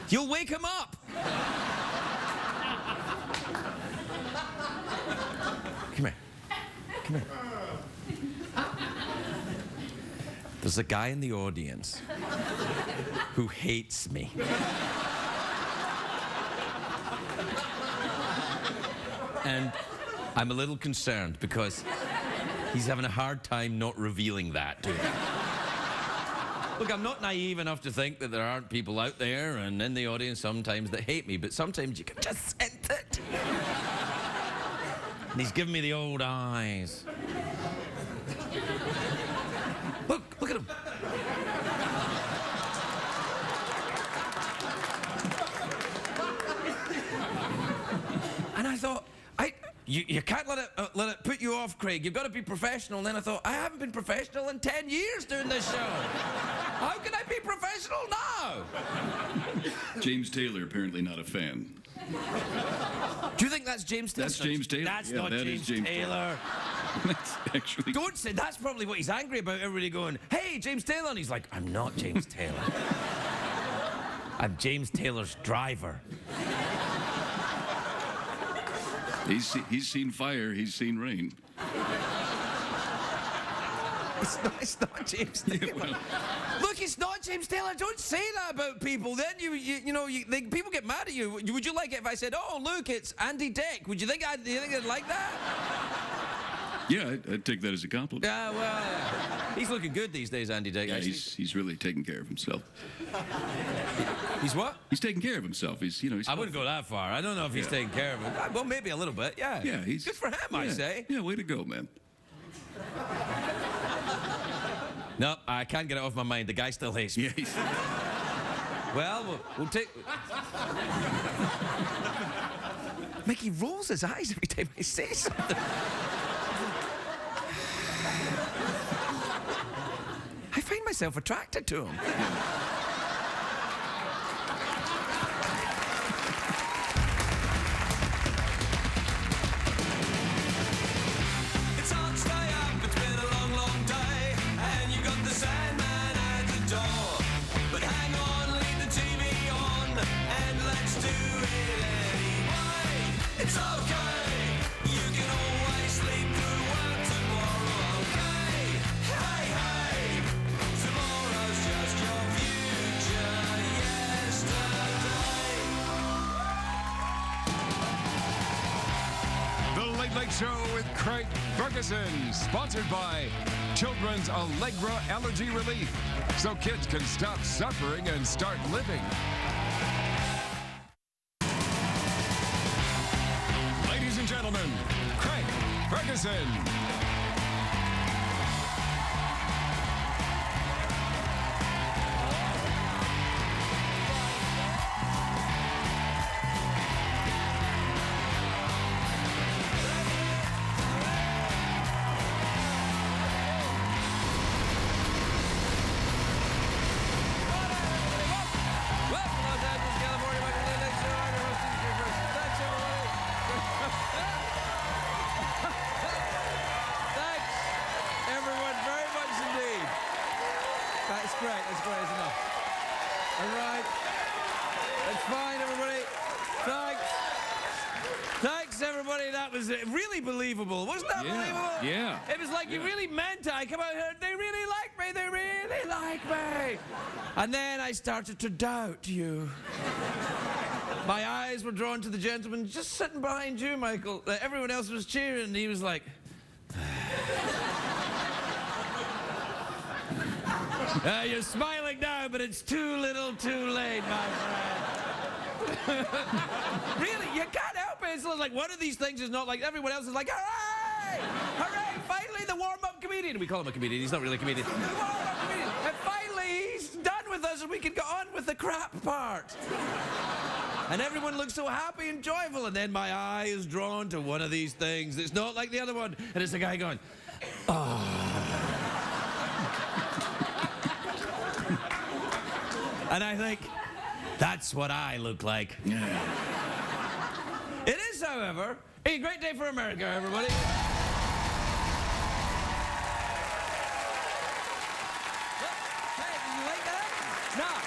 You'll wake him up. Come here. Come here. There's a guy in the audience who hates me. And I'm a little concerned because he's having a hard time not revealing that to me. Look, I'm not naive enough to think that there aren't people out there and in the audience sometimes that hate me, but sometimes you can just sense it. And he's giving me the old eyes. Look at him. And I thought, you can't let it put you off, Craig. You've got to be professional. And then I thought, I haven't been professional in 10 years doing this show. How can I be professional now? James Taylor apparently not a fan. Do you think that's James Taylor? That's James Taylor. That's yeah, not that James James Taylor. That's actually... Don't say, that's probably what he's angry about, everybody going, hey, James Taylor. And he's like, I'm not James Taylor. I'm James Taylor's driver. He's seen fire, he's seen rain. It's not James Taylor. Yeah, well. Look, it's not James Taylor. Don't say that about people. Then people get mad at you. Would you like it if I said, oh, look, it's Andy Dick? Would you think I'd like that? Yeah, I'd take that as a compliment. Yeah, well, he's looking good these days, Andy Dick. Yeah, he's really taking care of himself. He's what? He's taking care of himself. He's I wouldn't go that far. I don't know if he's taking care of it. Well, maybe a little bit. Yeah. Yeah, he's good for him, I say. Yeah, way to go, man. No, I can't get it off my mind. The guy still hates me. Yeah, Well, we'll take... Mickey rolls his eyes every time I say something. I find myself attracted to him. It's hard to stay up, it's been a long, long day, and you got the Sandman at the door. But hang on, leave the TV on, and let's do it anyway. It's okay, you can always sleep through work tomorrow, okay? Hey, hey, tomorrow's just your future yesterday. The Late Late Show with Craig Ferguson, sponsored by Children's Allegra Allergy Relief, so kids can stop suffering and start living. Ladies and gentlemen, Craig Ferguson. Welcome to Los Angeles, California. Michael Lynn, next show, I'm your host, Steve Ferguson. Thanks, everybody. Thanks, everyone, very much indeed. That's great. That's great. That's enough. All right. That's fine, everybody. Thanks. Thanks, everybody. That was really believable. Wasn't that believable? Yeah. It was like you really meant it. I come out here, they really like me. They really like me. And then I started to doubt you. My eyes were drawn to the gentleman just sitting behind you, Michael. Everyone else was cheering, and he was like... You're smiling now, but it's too little too late, my friend. Really, you can't help it. It's like one of these things is not like everyone else is like, hooray! Hooray! Finally, the warm-up comedian. We call him a comedian. He's not really a comedian. The warm-up comedian. And finally, he's done with us, and we can go on with the crap part. And everyone looks so happy and joyful, and then my eye is drawn to one of these things. It's not like the other one, and it's a guy going, oh. And I think, that's what I look like. Yeah. It is, however, a great day for America, everybody. Hey, did you like that? Now,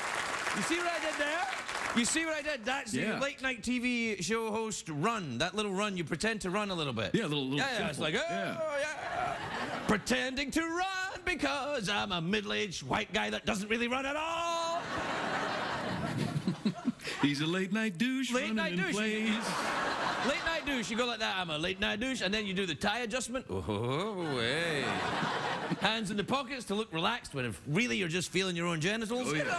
You see what I did there? You see what I did? That's the Yeah. late night TV show host run. That little run, you pretend to run a little bit. Yeah, a little Yeah, it's shuffle. like, oh, yeah. Pretending to run because I'm a middle-aged white guy that doesn't really run at all. He's a late night douche. Late night running in douche. plays. Late night douche, you go like that, I'm a late night douche, and then you do the tie adjustment. Oh, hey. Hands in the pockets to look relaxed when if really you're just feeling your own genitals. Oh, yeah. You know.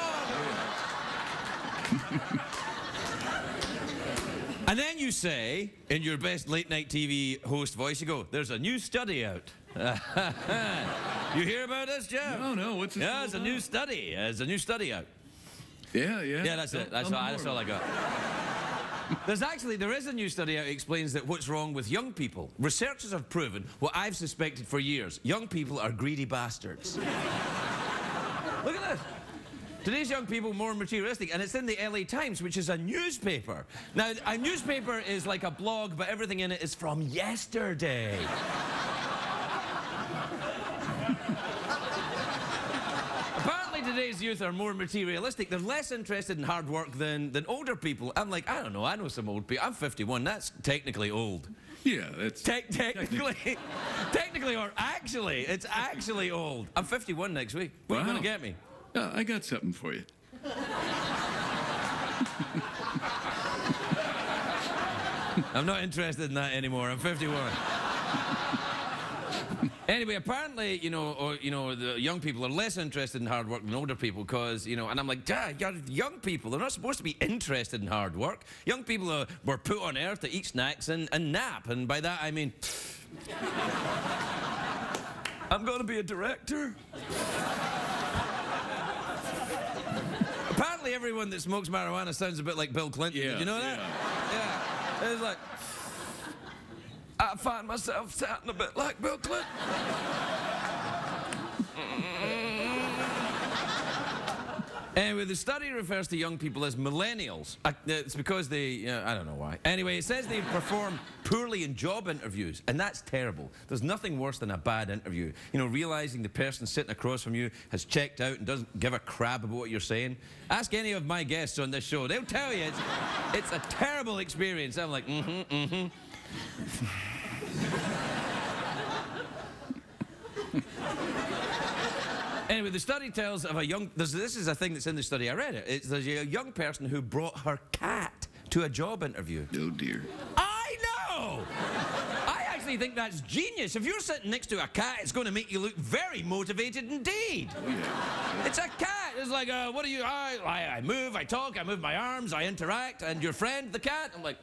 And then you say, in your best late night TV host voice, you go, there's a new study out. You hear about this, Jeff? No, what's this? Yeah, it's a new study. There's a new study out. Yeah. Yeah, that's it. That's all I got. There is a new study out that explains that what's wrong with young people. Researchers have proven what I've suspected for years. Young people are greedy bastards. Look at this. Today's young people more materialistic, and it's in the LA Times, which is a newspaper. Now, a newspaper is like a blog, but everything in it is from yesterday. Apparently today's youth are more materialistic. They're less interested in hard work than older people. I'm like, I don't know, I know some old people. I'm 51, that's technically old. Yeah, that's... Technically, or actually, it's actually old. I'm 51 next week. What are you Wow. gonna get me? I got something for you. I'm not interested in that anymore. I'm 51. Anyway, apparently, the young people are less interested in hard work than older people because, and I'm like, Dad, young people, they're not supposed to be interested in hard work. Young people were put on earth to eat snacks and nap, and by that I mean, I'm going to be a director. Apparently everyone that smokes marijuana sounds a bit like Bill Clinton. Yeah, Did you know that? Yeah. It's like, I find myself sounding a bit like Bill Clinton. Anyway, the study refers to young people as millennials. It's because they, I don't know why. Anyway, it says they perform poorly in job interviews, and that's terrible. There's nothing worse than a bad interview. Realizing the person sitting across from you has checked out and doesn't give a crap about what you're saying. Ask any of my guests on this show. They'll tell you it's a terrible experience. I'm like, Anyway, the study tells of a young... This is a thing that's in the study. I read it. There's a young person who brought her cat to a job interview. Oh, dear. I know! I actually think that's genius. If you're sitting next to a cat, it's going to make you look very motivated indeed. Oh, yeah. It's a cat. It's like, what do you... I move, I talk, I move my arms, I interact, and your friend, the cat? I'm like...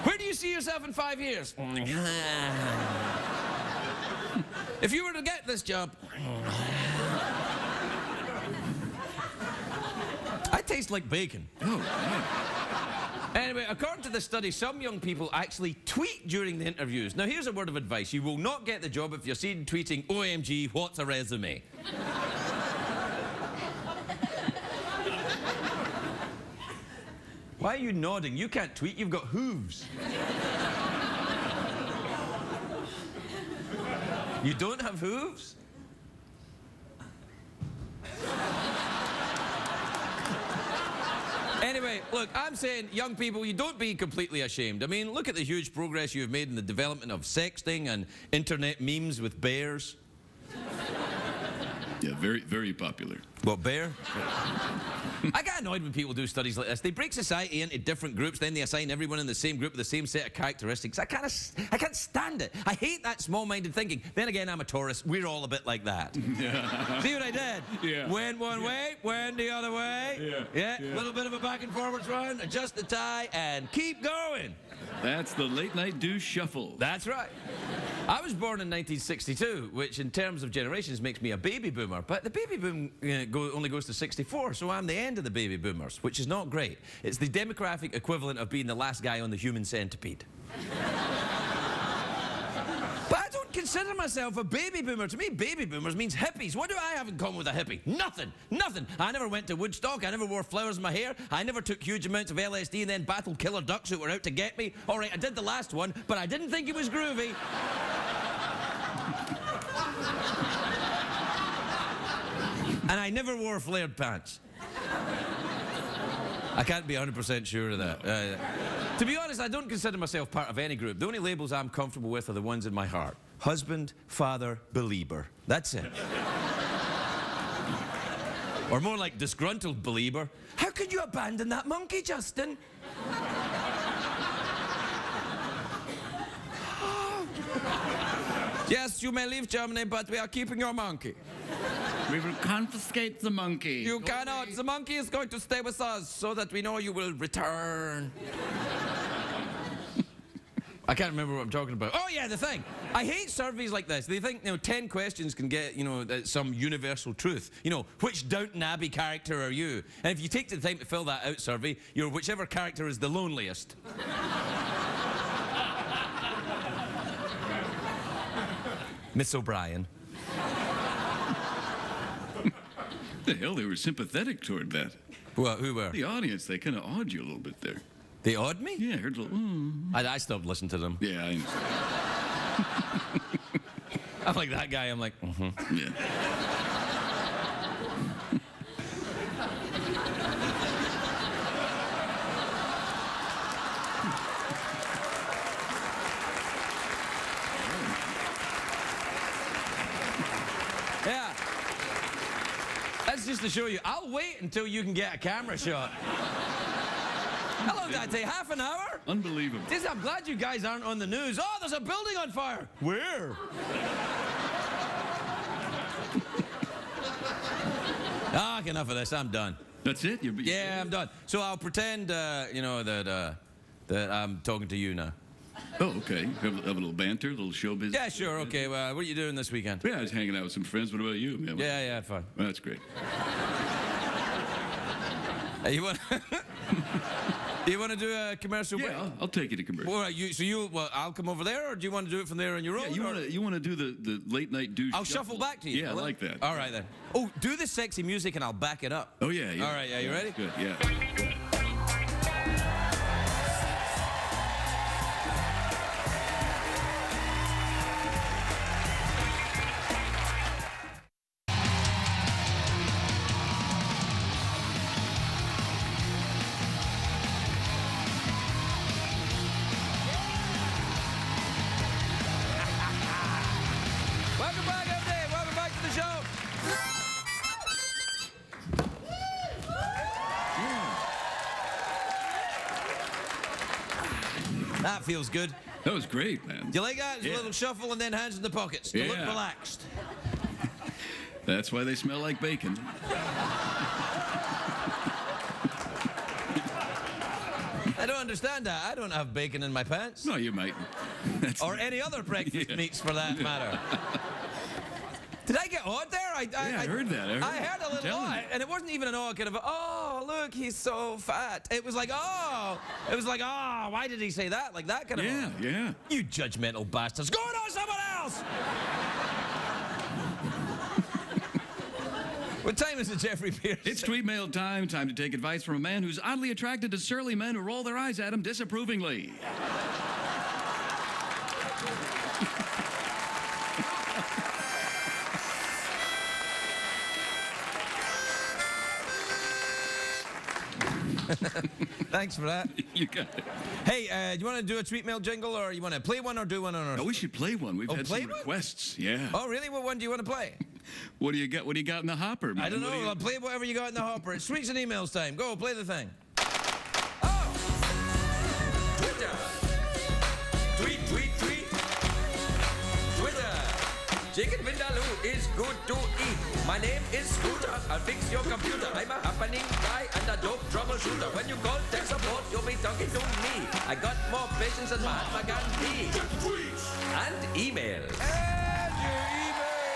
Where do you see yourself in 5 years? If you were to get this job... I taste like bacon. Oh, yeah. Anyway, according to the study, some young people actually tweet during the interviews. Now, here's a word of advice. You will not get the job if you're seen tweeting, OMG, what's a resume? Why are you nodding? You can't tweet, you've got hooves. You don't have hooves? Anyway, look, I'm saying, young people, you don't be completely ashamed. I mean, look at the huge progress you've made in the development of sexting and internet memes with bears. Yeah, very, very popular. What, bear? I get annoyed when people do studies like this. They break society into different groups, then they assign everyone in the same group with the same set of characteristics. I can't stand it. I hate that small-minded thinking. Then again, I'm a Taurus. We're all a bit like that. Yeah. See what I did? Yeah. Went one way, went the other way. Yeah. A little bit of a back and forwards run, adjust the tie, and keep going. That's the late night douche shuffle. That's right. I was born in 1962, which in terms of generations makes me a baby boomer. But the baby boom only goes to 64, so I'm the end of the baby boomers, which is not great. It's the demographic equivalent of being the last guy on the human centipede. But I don't consider myself a baby boomer. To me, baby boomers means hippies. What do I have in common with a hippie? Nothing. Nothing. I never went to Woodstock. I never wore flowers in my hair. I never took huge amounts of LSD and then battled killer ducks who were out to get me. All right, I did the last one, but I didn't think it was groovy. And I never wore flared pants. I can't be 100% sure of that. To be honest, I don't consider myself part of any group. The only labels I'm comfortable with are the ones in my heart. Husband, father, belieber. That's it. Or more like disgruntled belieber. How could you abandon that monkey, Justin? Yes, you may leave Germany, but we are keeping your monkey. We will confiscate the monkey. You cannot. The monkey is going to stay with us so that we know you will return. I can't remember what I'm talking about. Oh, yeah, the thing. I hate surveys like this. They think, 10 questions can get, some universal truth. Which Downton Abbey character are you? And if you take the time to fill that out survey, you're whichever character is the loneliest. Miss O'Brien. The hell, they were sympathetic toward that. What, who were? The audience, they kind of awed you a little bit there. They awed me? Yeah, I heard a little, I stopped listening to them. Yeah, I understand. I'm like that guy, I'm like, Yeah. Yeah. That's just to show you. I'll wait until you can get a camera shot. How long did that take? Half an hour? Unbelievable. Jeez, I'm glad you guys aren't on the news. Oh, there's a building on fire. Where? Enough of this. I'm done. That's it? Yeah, I'm done. So I'll pretend, that I'm talking to you now. Oh, okay. Have a little banter, a little show business. Yeah, sure. Okay. Well, what are you doing this weekend? Yeah, I was hanging out with some friends. What about you, man? Yeah, fine. Well, that's great. You want? You want to do a commercial break? Yeah, I'll take you to commercial. All right, I'll come over there, or do you want to do it from there on your own? Yeah, you want to do the late night douche? I'll shuffle back to you. Yeah, I like that. All right then. Oh, do the sexy music and I'll back it up. Oh yeah. All right, yeah, you ready? Good. Yeah. Welcome back, everybody. Welcome back to the show. That feels good. That was great, man. Do you like that? It's Yeah. a little shuffle and then hands in the pockets to look Yeah. relaxed. That's why they smell like bacon. I don't understand that. I don't have bacon in my pants. No, you might. Or any other breakfast Yeah. meats for that matter. Did I get awed there? I heard that. I heard a little Tell awe, me. and it wasn't even an awe, kind of, oh, look, he's so fat. It was like, oh, why did he say that? Like that kind of awe. Yeah. You judgmental bastards. Go on someone else! What time is it, Jeffrey Pierce? It's tweet mail time. Time to take advice from a man who's oddly attracted to surly men who roll their eyes at him disapprovingly. Thanks for that. You got it. Hey, do you want to do a tweet mail jingle, or you want to play one or do one on our... Oh, we should play one. We've had play some one? requests. Yeah. Oh, really? What one do you want to play? What do you got? What do you got in the hopper, man? I don't What know. do you- I'll play whatever you got in the hopper. It's tweets and emails time. Go, play the thing. Oh! Twitter. Tweet, tweet, tweet. Twitter. Chicken Vindaloo is good to eat. My name is Scooter. I'll fix your computer. I'm a happening guy and a dope troubleshooter. When you call tech support, you'll be talking to me. I got more patience than Mahatma Gandhi. And emails. And your emails.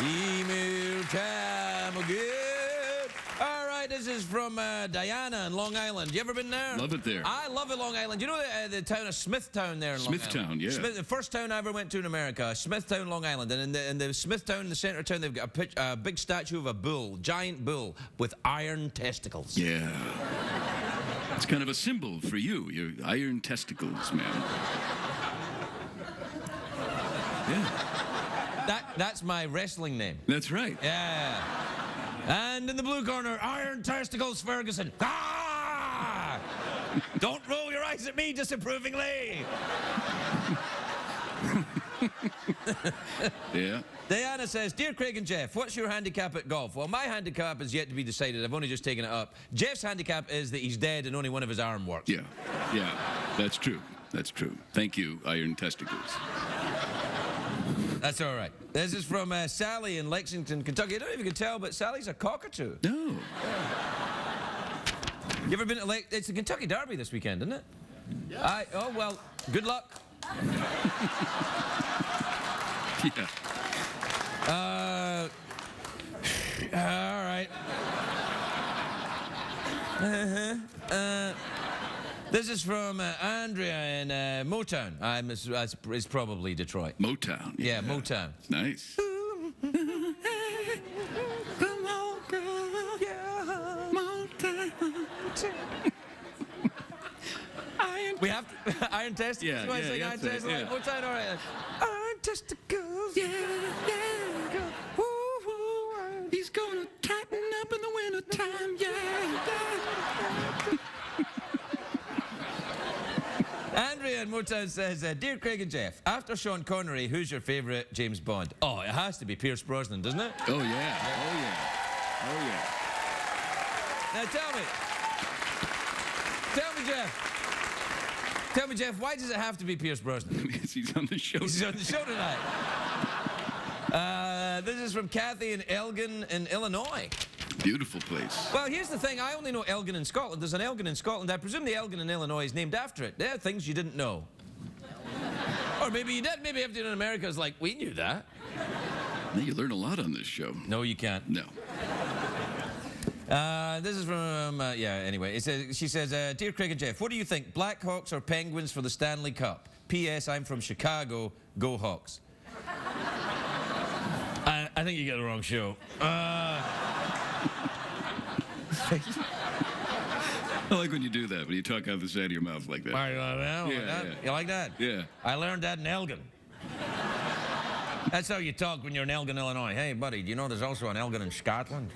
Email time again. All right. right, this is from Diana in Long Island. You ever been there? Love it there. I love it, Long Island. You know the town of Smithtown there in Long Island? Smithtown, yeah. The first town I ever went to in America, Smithtown, Long Island. And in the Smithtown, in the center of town, they've got a big statue of a bull, giant bull, with iron testicles. Yeah. It's kind of a symbol for you, your iron testicles, man. Yeah. That's my wrestling name. That's right. Yeah. And in the blue corner, Iron Testicles Ferguson. Ah! Don't roll your eyes at me disapprovingly. Yeah. Diana says, Dear Craig and Jeff, what's your handicap at golf? Well, my handicap is yet to be decided. I've only just taken it up. Jeff's handicap is that he's dead and only one of his arm works. Yeah. Yeah. That's true. That's true. Thank you, iron testicles. That's all right. This is from Sally in Lexington, Kentucky. I don't know if you can tell, but Sally's a cockatoo. No. You ever been to it's the Kentucky Derby this weekend, isn't it? Yeah. Oh, well, good luck. Yeah. All right. This is from Andrea in Motown. It's probably Detroit. Motown. Yeah, Motown. Nice. Come on, girl. Yeah. Motown. We have to, iron testicles. Yeah, You want to sing yeah, iron that's it, testicles? yeah. Motown, all right. Iron testicles. Yeah, yeah. Woo, woo. He's gonna tighten up in the wintertime, yeah. Andrea in Motown says, Dear Craig and Jeff, after Sean Connery, who's your favourite James Bond? Oh, it has to be Pierce Brosnan, doesn't it? Oh, yeah. Oh, yeah. Oh, yeah. Now tell me, Jeff, why does it have to be Pierce Brosnan? Because he's on the show. He's on the show tonight. This is from Kathy in Elgin in Illinois. Beautiful place. Well, here's the thing. I only know Elgin in Scotland. There's an Elgin in Scotland. I presume the Elgin in Illinois is named after it. There are things you didn't know. Or maybe you did. Maybe everyone in America is like, we knew that. Now, you learn a lot on this show. No, you can't. No. This is from, anyway. She says, Dear Craig and Jeff, what do you think, Blackhawks or Penguins for the Stanley Cup? P.S. I'm from Chicago. Go Hawks. I think you get the wrong show. I like when you do that, when you talk out the side of your mouth like that. Yeah. You like that? Yeah. I learned that in Elgin. That's how you talk when you're in Elgin, Illinois. Hey, buddy, do you know there's also an Elgin in Scotland?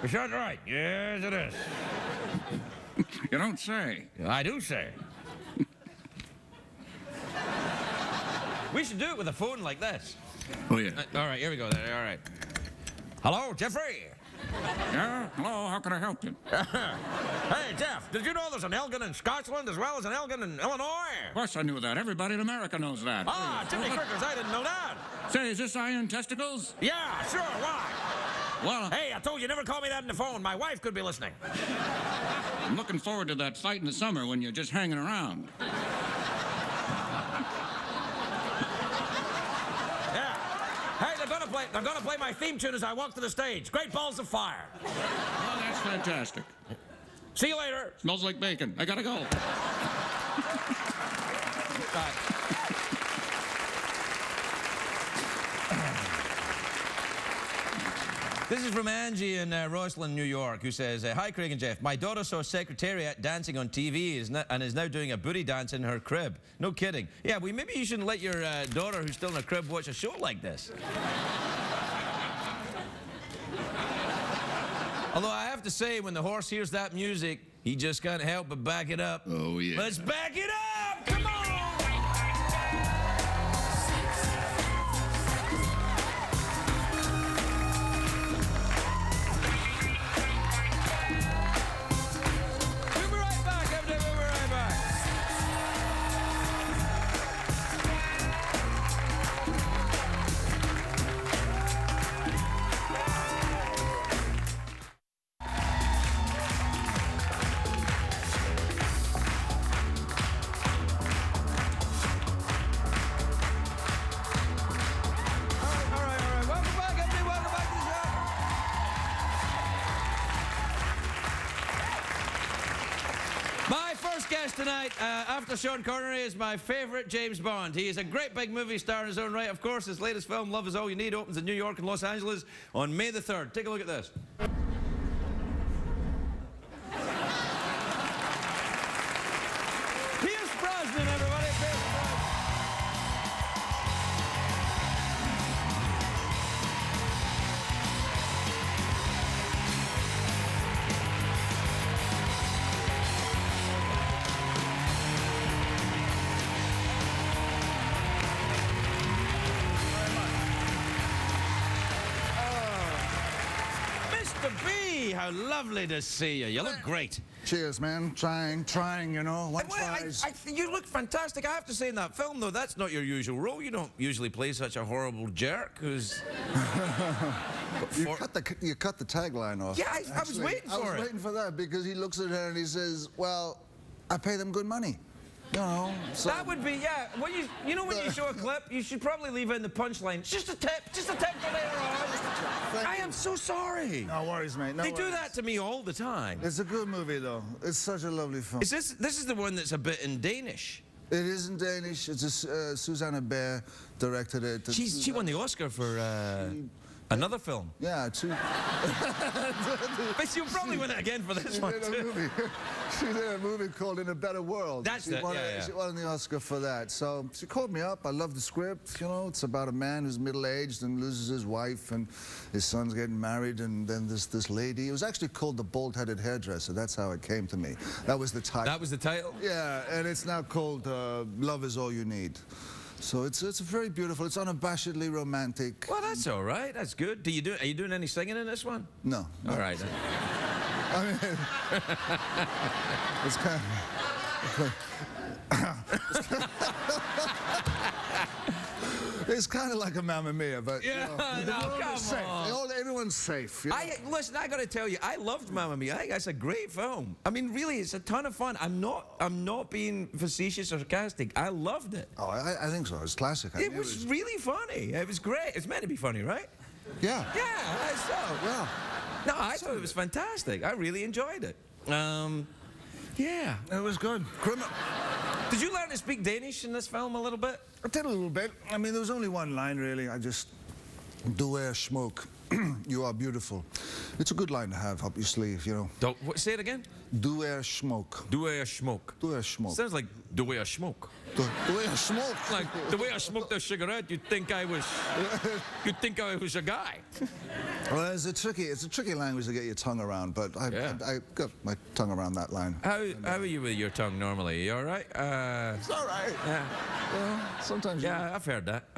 Is that right? Yes, it is. You don't say. I do say. We should do it with a phone like this. Oh, yeah. All right, here we go. All right. Hello, Jeffrey. Yeah? Hello, how can I help you? Hey, Jeff, did you know there's an Elgin in Scotland as well as an Elgin in Illinois? Of course I knew that. Everybody in America knows that. Ah, Jimmy Crickers, I didn't know that. Say, is this iron testicles? Yeah, sure, why? Well, Hey, I told you never call me that on the phone. My wife could be listening. I'm looking forward to that fight in the summer when you're just hanging around. Yeah. Hey, they're gonna play my theme tune as I walk to the stage. Great Balls of Fire. Oh, that's fantastic. See you later. Smells like bacon. I gotta go. Bye. This is from Angie in Roslyn, New York, who says, Hi, Craig and Jeff. My daughter saw Secretariat dancing on TV and is now doing a booty dance in her crib. No kidding. Yeah, well, maybe you shouldn't let your daughter who's still in her crib watch a show like this. Although I have to say, when the horse hears that music, he just can't help but back it up. Oh, yeah. Let's back it up! Come on! We'll be right back, everybody. We'll be right back. tonight, after Sean Connery, is my favourite James Bond. He is a great big movie star in his own right. Of course, his latest film, Love Is All You Need, opens in New York and Los Angeles on May the 3rd. Take a look at this. Pierce Brosnan, everybody. Pierce Brosnan. Mr. B, how lovely to see you. You look great. Cheers, man. Trying, you know. One tries. You look fantastic. I have to say, in that film, though, that's not your usual role. You don't usually play such a horrible jerk who's... You cut the tagline off. Yeah, I was waiting for it. I was waiting for that because he looks at her and he says, well, I pay them good money. You know, so... That would be, yeah. Well, you know when you show a clip, you should probably leave in the punchline. Just a tip for later on. I am so sorry. No worries, mate. No They do worries. that to me all the time. It's a good movie, though. It's such a lovely film. Is this is the one that's a bit in Danish? It isn't Danish. It's a Susanna Bear directed it. She won the Oscar for another film. Yeah, two. But she'll probably win it again for this one, too. She did a movie called In a Better World. That's it, yeah. She won the Oscar for that. So she called me up. I love the script. You know, it's about a man who's middle-aged and loses his wife, and his son's getting married, and then this lady. It was actually called The Bald-Headed Hairdresser. That's how it came to me. That was the title. That was the title? Yeah, and it's now called Love Is All You Need. So it's very beautiful. It's unabashedly romantic. Well, that's all right. That's good. Are you doing any singing in this one? No. All right. Then. I mean, it's kind it's kind of like a Mamma Mia, but Yeah, you know, no, come safe. on. Everyone's safe. You know? Listen, I got to tell you, I loved Mamma Mia. I think that's a great film. I mean, really, it's a ton of fun. I'm not being facetious or sarcastic. I loved it. Oh, I think so. It's classic. It was really funny. It was great. It's meant to be funny, right? Yeah. Yeah, I saw. Yeah. No, I thought it was fantastic. I really enjoyed it. Yeah. It was good. Did you learn to speak Danish in this film a little bit? I did a little bit. I mean, there was only one line, really. I just... Du er smoke. You are beautiful. It's a good line to have up your sleeve, you know. Say it again. Du er smoke. The way I smoke. Du er smoke. Sounds like the way I smoke. The way I smoke. Like the way I smoked a cigarette, you'd think I was a guy. Well, it's a tricky language to get your tongue around, but I got my tongue around that line. How are you with your tongue normally? Are you all right? It's all right. Yeah. Well, sometimes. Yeah, I've heard that.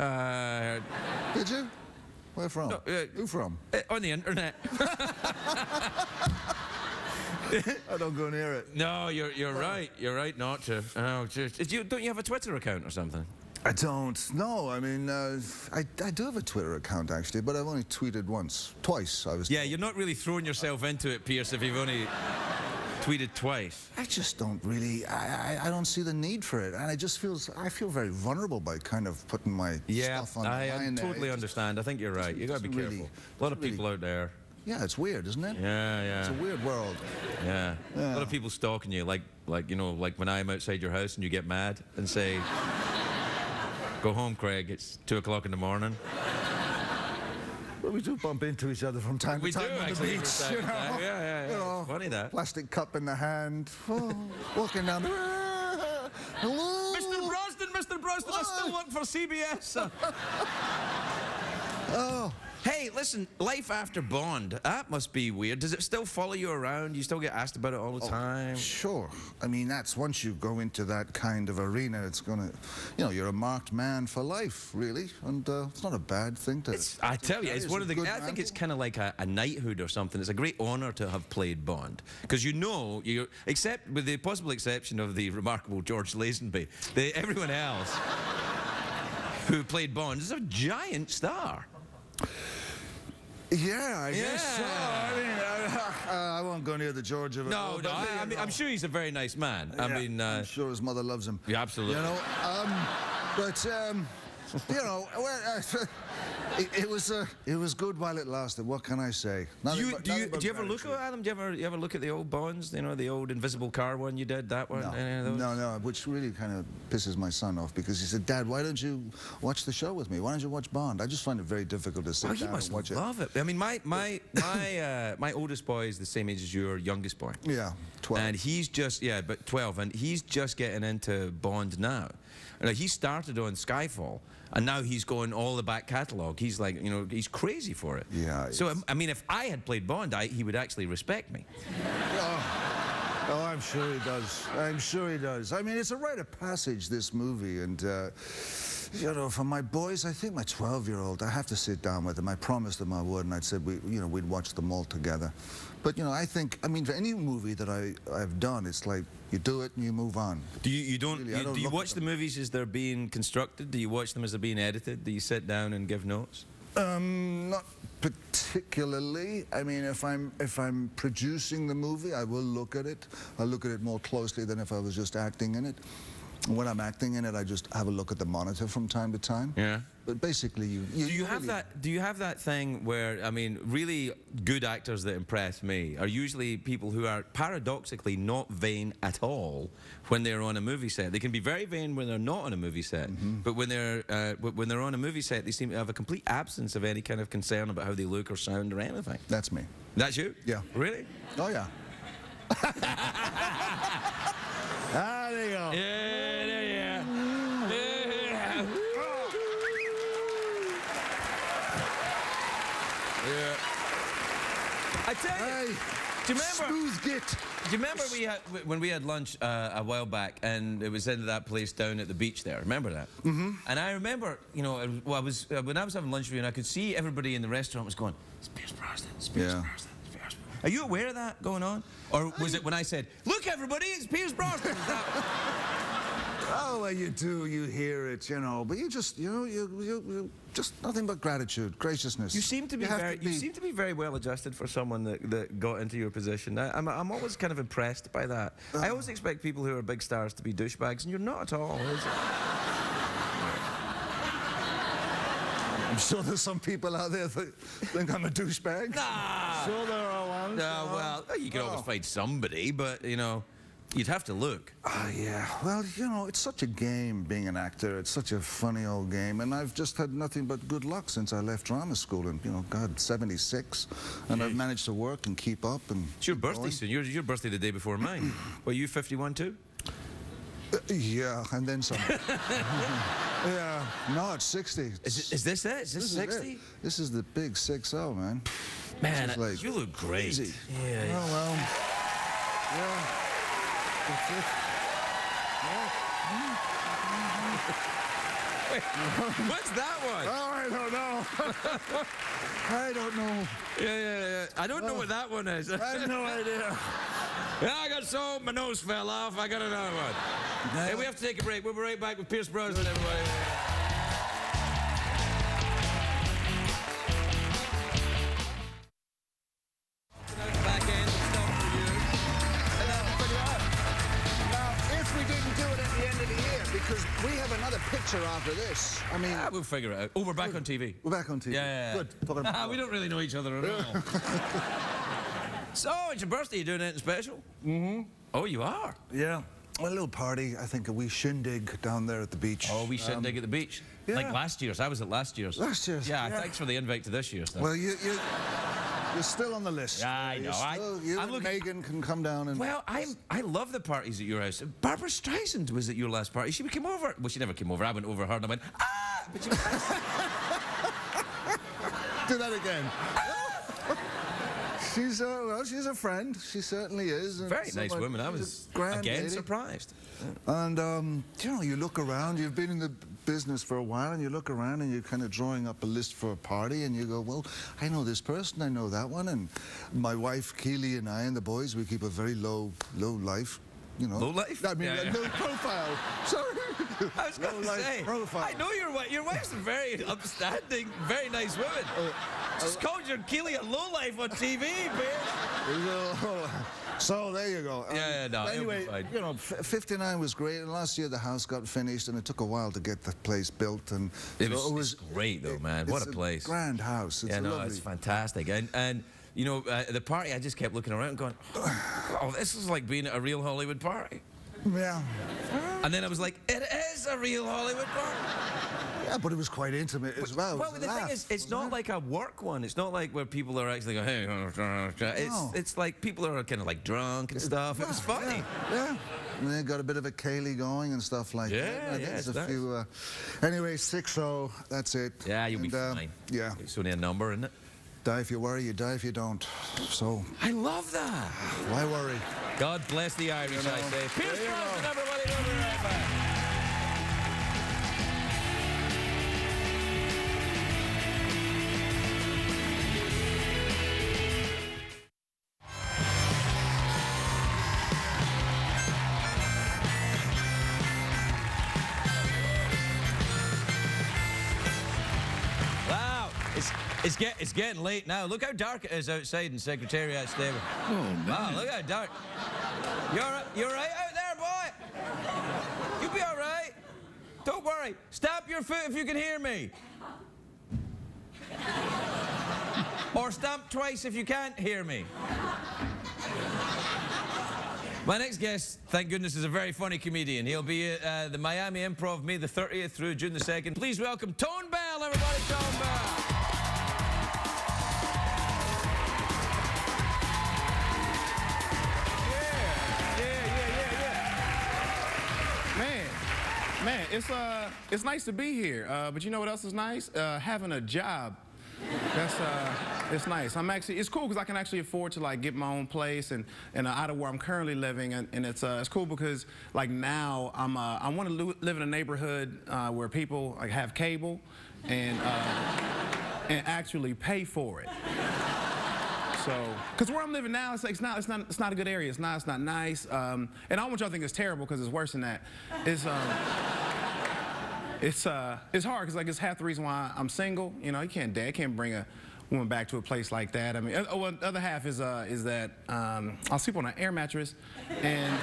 Did you? Where from? No, Who from? On the internet. I don't go near it. No, you're right. You're right not to. Oh, just don't you have a Twitter account or something? I don't. No, I mean, I do have a Twitter account actually, but I've only tweeted twice. I was. Yeah, you're not really throwing yourself into it, Pierce, if you've only tweeted twice. I just don't really. I don't see the need for it, and I feel very vulnerable by kind of putting my stuff on. I totally understand. I think you're right. You got to be careful. A lot of people out there. Yeah, it's weird, isn't it? Yeah. It's a weird world. Yeah. A lot of people stalking you, like you know, like when I'm outside your house and you get mad and say, "Go home, Craig. It's 2 o'clock in the morning." Well, we do bump into each other from time to time on the actually, beach. from time to time. Yeah. You know, Funny that. Plastic cup in the hand, walking down the... Hello? Mr. Brosnan, I still work for CBS. Oh. Hey, listen, life after Bond, that must be weird. Does it still follow you around? You still get asked about it all the time? Sure. I mean, that's once you go into that kind of arena, it's gonna, you know, you're a marked man for life, really, and it's not a bad thing to. I tell you, it's one of the. I think it's kind of like a knighthood or something. It's a great honor to have played Bond because except with the possible exception of the remarkable George Lazenby, everyone else who played Bond is a giant star. Yeah, I guess so. I mean, I won't go near the George of it. No. I'm sure he's a very nice man. I'm sure his mother loves him. Yeah, absolutely. You know, but you know, It was good while it lasted. What can I say? Do Nothing you, but- do you, nothing but do you ever look gratitude. at them? Do you ever look at the old Bonds? You know, the old invisible car one you did, that one? Any of those? No, which really kind of pisses my son off because he said, Dad, why don't you watch the show with me? Why don't you watch Bond? I just find it very difficult to sit Oh, he down must and watch it. love it. I mean, my oldest boy is the same age as your youngest boy. Yeah, 12. And he's just, but 12, and he's just getting into Bond now. Like, he started on Skyfall, and now he's going all the back catalogue. He's like, you know, he's crazy for it. Yeah, So, I mean, if I had played Bond, he would actually respect me. Oh, I'm sure he does. I'm sure he does. I mean, it's a rite of passage, this movie, and you know, for my boys, I think my 12-year-old, I have to sit down with him. I promised him I would, and I said we'd watch them all together. But you know, I mean, for any movie that I've done, it's like you do it and you move on. Do you don't? Really, I don't Do you look watch at the movies as they're being constructed? Do you watch them as they're being edited? Do you sit down and give notes? Not particularly. I mean, if I'm producing the movie, I will look at it. I'll look at it more closely than if I was just acting in it. When I'm acting in it, I just have a look at the monitor from time to time. Yeah. But basically, Do you have really- that? Do you have that thing where, I mean, really good actors that impress me are usually people who are paradoxically not vain at all when they're on a movie set. They can be very vain when they're not on a movie set, but when they're on a movie set, they seem to have a complete absence of any kind of concern about how they look or sound or anything. That's me. That's you? Yeah. Really? Oh, yeah. Ah, there you go. Yeah, there you are. Yeah. I tell you, Hey, do you remember? smooth git. Do you remember when we had lunch a while back, and it was in that place down at the beach there? Remember that? Mm-hmm. And I remember, you know, when I was having lunch with you, and I could see everybody in the restaurant was going, "It's Pierce Brosnan, it's Pierce Yeah. Brosnan, it's Pierce Brosnan." Are you aware of that going on, or was it when I said, "Look, everybody, it's Pierce Brosnan"? Oh, well, you do. You hear it, you know. But you just, you know, you just nothing but gratitude, graciousness. You seem to be very well adjusted for someone that got into your position. I'm always kind of impressed by that. I always expect people who are big stars to be douchebags, and you're not at all. I'm sure there's some people out there that think I'm a douchebag. Nah. Sure there are ones. No, well, you can always find somebody, but, you know, you'd have to look. Oh, yeah. Well, you know, it's such a game being an actor. It's such a funny old game. And I've just had nothing but good luck since I left drama school in, you know, God, 76. And I've managed to work and keep up. And It's your keep birthday going. soon. Your birthday the day before mine. Well, you 51 too? Yeah, and then some. Yeah. No, it's 60. Is this it? Is this 60? This is the big 6-0, man. Man, This is like you look great. crazy. Yeah. Oh, well. Yeah. That's it. Wait, what's that one? Oh, I don't know. I don't know. Yeah. I don't know what that one is. I have no idea. Yeah, I got so my nose fell off. I got another one. Hey, we have to take a break. We'll be right back with Pierce Brosnan, everybody. Back end stuff for you. And then we'll figure it out. Now, if we didn't do it at the end of the year, because we have another picture after this. I mean, We'll figure it out. Oh, we're back on TV. we're back on TV. Yeah. Good. Talking about We don't really know each other at all. So, it's your birthday. You doing anything special? Mm-hmm. Oh, you are? Yeah. A little party, I think a wee shindig down there at the beach. Oh, we should dig at the beach. yeah. Like last year's. I was at last year's. Last year's, Yeah, yeah. thanks for the invite to this year's. Though. Well, you're still on the list. Yeah, I know. You I'm and looking- Megan can come down and... Well, I love the parties at your house. Barbara Streisand was at your last party. She came over. Well, she never came over. I went over her and I went, ah! But she was Do that again. She's a friend. She certainly is. And very nice somebody- woman. I she's a was, grand again, lady. surprised. And, you know, you look around, you've been in the business for a while, and you look around and you're kind of drawing up a list for a party, and you go, well, I know this person, I know that one, and my wife, Keely, and I, and the boys, we keep a very low life, you know. Low life? I mean, Yeah. low profile. Sorry. I was going to Low-life say, profile. I know your wife. Your wife's a very upstanding, very nice woman. Just called your Keely a lowlife on TV, bitch. So there you go. Yeah, no, it'll be Anyway, fine. you know, 59 was great, and last year the house got finished, and it took a while to get the place built. And It you know, was great, though, man. What it's a place. Grand house. It's Yeah, no, lovely. it's fantastic. And you know, the party, I just kept looking around and going, oh, this is like being at a real Hollywood party. Yeah. And then I was like, it is a real Hollywood party. Yeah, but it was quite intimate as well. Well, the thing is, it's not like a work one. It's not like where people are actually going, hey, it's like people are kind of like drunk and stuff. It was funny. Yeah. And they got a bit of a Kaylee going and stuff like that. Yeah, There's it's a few. Anyway, 6-0. That's it. Yeah, you'll be And, fine. Yeah. It's only a number, isn't it? Die if you worry, you die if you don't. So, I love that. why worry? God bless the Irish, You know, I say. Pierce there you Brosnan, go. everybody, we'll be right back. Wow, it's getting late now. Look how dark it is outside in Secretariat Stable. Oh, man. Wow, look how dark. You're right out there, boy. You'll be all right. Don't worry. Stamp your foot if you can hear me. Or stamp twice if you can't hear me. My next guest, thank goodness, is a very funny comedian. He'll be at the Miami Improv May the 30th through June the 2nd. Please welcome Tone Bell, everybody, Tone Bell. Man, it's nice to be here. But you know what else is nice? Having a job. It's nice. It's cool because I can actually afford to like get my own place and out of where I'm currently living, and it's cool because like now I want to live in a neighborhood where people like have cable and actually pay for it. So, because where I'm living now, it's not a good area. It's not nice. And I don't want y'all to think it's terrible because it's worse than that. It's hard because like it's half the reason why I'm single. You know, Dad can't bring a woman back to a place like that. I mean, the other half is that I'll sleep on an air mattress, and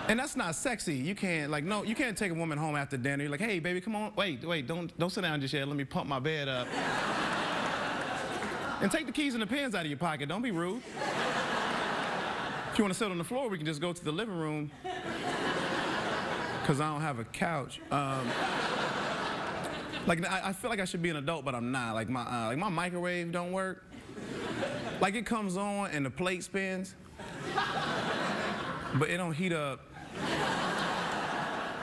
that's not sexy. You can't take a woman home after dinner. You're like, hey baby, come on, wait, don't sit down just yet. Let me pump my bed up. And take the keys and the pens out of your pocket. Don't be rude. If you want to sit on the floor, we can just go to the living room. Because I don't have a couch. Like, I feel like I should be an adult, but I'm not. Like my microwave don't work. Like, it comes on and the plate spins. But it don't heat up.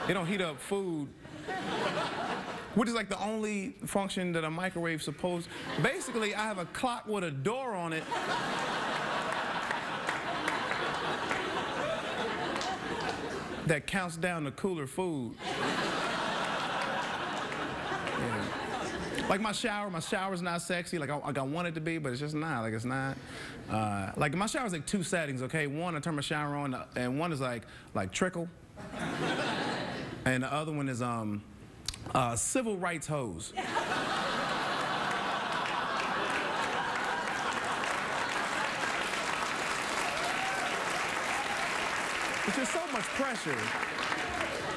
It don't heat up food. Which is like the only function that a microwave's supposed. Basically, I have a clock with a door on it. That counts down the cooler food. Yeah. Like my shower's not sexy. Like I want it to be, but it's just not. Like it's not. Like my shower's like 2 settings. Okay, one I turn my shower on, and one is like trickle, and the other one is civil rights hose. It's just so much pressure.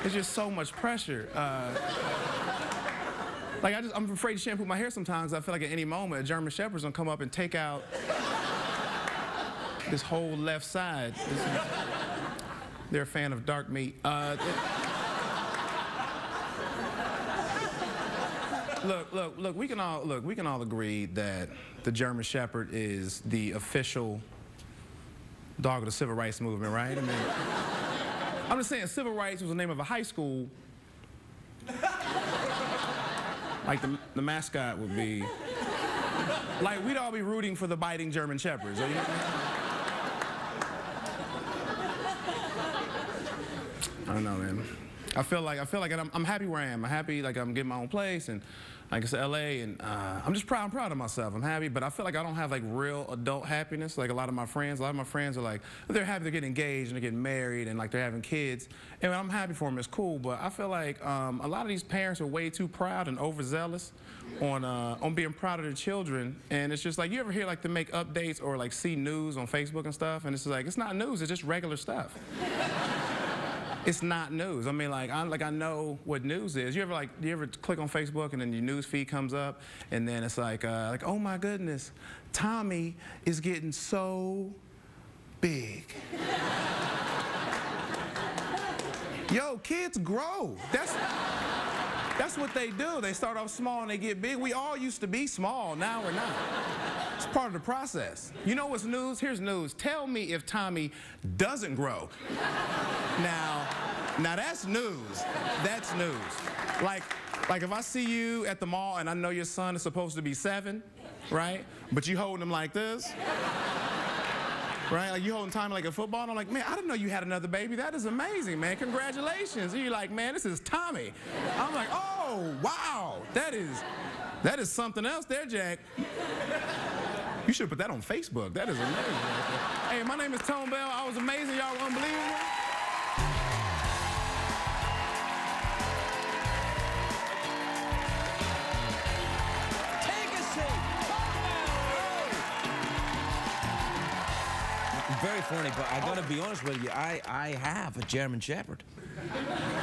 It's just so much pressure. Like I'm afraid to shampoo my hair sometimes. I feel like at any moment a German Shepherd's gonna come up and take out this whole left side. They're a fan of dark meat. Look, we can all agree that the German Shepherd is the official dog of the civil rights movement, right? I mean, I'm just saying civil rights was the name of a high school. Like the mascot would be, like we'd all be rooting for the biting German Shepherds. I don't know, man. I feel like I'm happy where I am. I'm happy like I'm getting my own place, and like I said, LA, and I'm just proud of myself. I'm happy, but I feel like I don't have like real adult happiness. Like a lot of my friends are like, they're happy they're getting engaged and they're getting married and like they're having kids. And I'm happy for them, it's cool, but I feel like a lot of these parents are way too proud and overzealous on being proud of their children. And it's just like, you ever hear like they make updates or like see news on Facebook and stuff, and it's like, it's not news, it's just regular stuff. It's not news. I mean, like I know what news is. You ever click on Facebook and then your news feed comes up, and then it's like oh my goodness, Tommy is getting so big. Yo, kids grow. That's what they do. They start off small and they get big. We all used to be small. Now we're not. It's part of the process. You know what's news? Here's news. Tell me if Tommy doesn't grow. Now that's news. That's news. Like if I see you at the mall and I know your son is supposed to be 7, right? But you holding him like this. Right? Like you holding Tommy like a football, and I'm like, man, I didn't know you had another baby. That is amazing, man. Congratulations. And you're like, man, this is Tommy. I'm like, oh, wow. That is something else there, Jack. You should put that on Facebook. That is amazing. Hey, my name is Tone Bell. I was amazing. Y'all were unbelievable. Very funny, but I gotta be honest with you. I have a German Shepherd.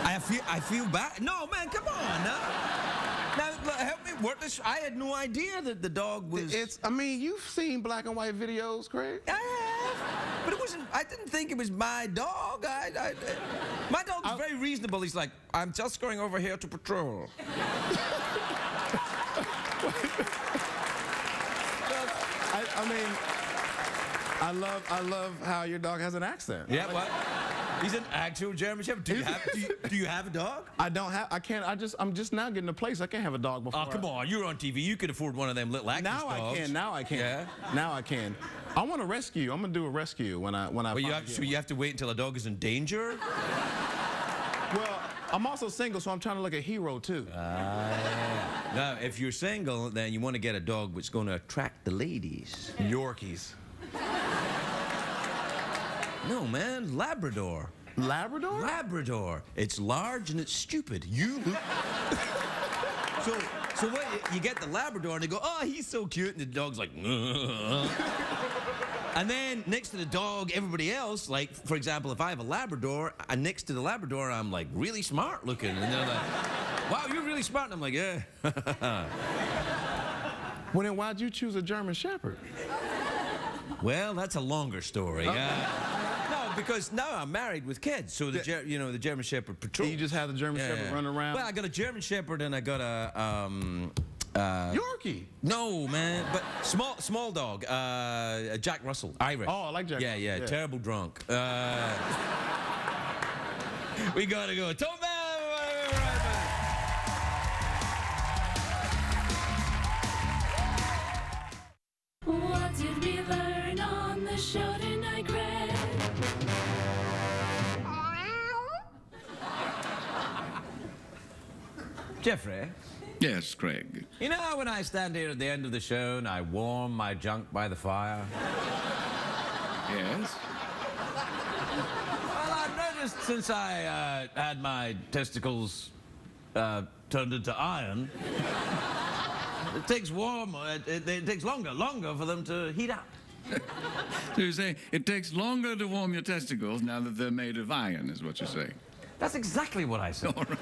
I feel bad. No, man, come on. Now help me work this. I had no idea that the dog was. I mean, you've seen black and white videos, Craig. I have, but it wasn't. I didn't think it was my dog. My dog's very reasonable. He's like, I'm just going over here to patrol. I mean. I love how your dog has an accent. Yeah, what? He's an actual German Shepherd. Do you have a dog? I don't have. I can't. I'm just now getting a place. I can't have a dog before. Oh, come on! You're on TV. You could afford one of them little actress dogs. Now I can. Yeah. Now I can. I want to rescue. I'm gonna do a rescue when I. Well, you have to wait until a dog is in danger. Well, I'm also single, so I'm trying to look a hero too. Yeah. Now, if you're single, then you want to get a dog that's going to attract the ladies. Yorkies. No, man, Labrador. Labrador? Labrador. It's large and it's stupid. So what? You get the Labrador and they go, oh, he's so cute, and the dog's like, and then next to the dog, everybody else, like, for example, if I have a Labrador, and next to the Labrador, I'm like really smart looking, and they're like, wow, you're really smart, and I'm like, yeah. Well, then why'd you choose a German Shepherd? Well, that's a longer story. No, because now I'm married with kids, so the German Shepherd patrol. You just have the German Shepherd run around? Well, I got a German Shepherd and I got a Yorkie. No, man, but small dog, Jack Russell, Irish. Oh, I like Jack. Yeah, terrible drunk. We gotta go. Tone Bell. What did we learn on the show tonight, Craig? Jeffrey? Yes, Craig. You know when I stand here at the end of the show and I warm my junk by the fire? Yes? Well, I've noticed since I had my testicles turned into iron, it takes it takes longer for them to heat up. So you say it takes longer to warm your testicles now that they're made of iron, is what you're saying? That's exactly what I said. All right.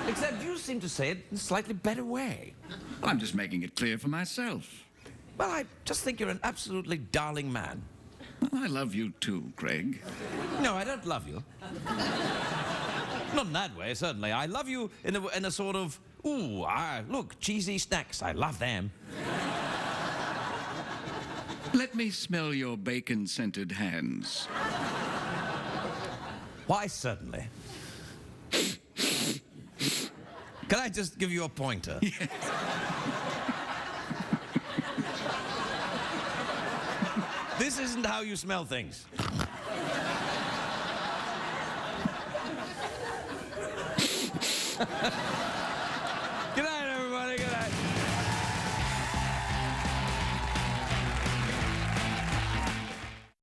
Except you seem to say it in a slightly better way. Well, I'm just making it clear for myself. Well, I just think you're an absolutely darling man. Well, I love you too, Craig. No, I don't love you. Not in that way, certainly. I love you in a sort of, ooh, look, cheesy snacks. I love them. Let me smell your bacon-scented hands. Why, certainly. Can I just give you a pointer? Yes. This isn't how you smell things.